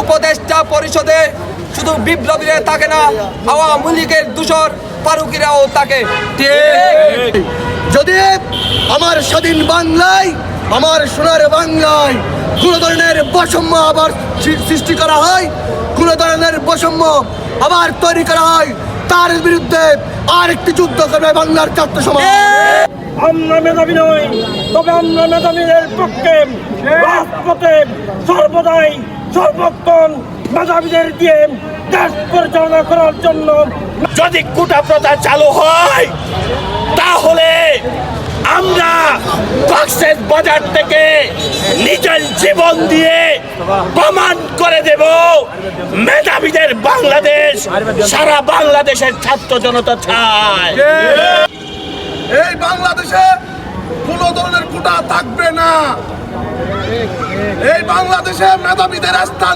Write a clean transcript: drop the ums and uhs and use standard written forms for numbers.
উপদেষ্টা পরিষদে শুধু বিপ্লবীরা থাকে না, আওয়ামী লীগের দূষর ফারুকিরাও থাকে। যদি আমার স্বাধীন বাংলায়, আমার সোনার বাংলায় কোনো ধরনের বৈষম্য আবার সৃষ্টি করা হয়, কোনো ধরনের বৈষম্য আবার তৈরি করা হয়, তার বিরুদ্ধে আরেকটি যুদ্ধ করবে বাংলার ছাত্র সমাজ। আমরা মেধাবী নই, তবে আমরা মেধাবীদের পক্ষে রাজপথে সর্বদাই সর্বক্ষণ মেধাবীদের দিয়ে দেশ পরিচালনা করার জন্য। যদি কোটা প্রথা চালু হয় তাহলে আমরা কক্সেস বাজার থেকে নিজের জীবন দিয়ে প্রমাণ করে দেব মেধাবীদের বাংলাদেশ সারা বাংলাদেশের ছাত্র জনতা চায়। এই বাংলাদেশে কোনো ধরনের কোটা থাকবে না। এই বাংলাদেশে মেধাবীদের স্থান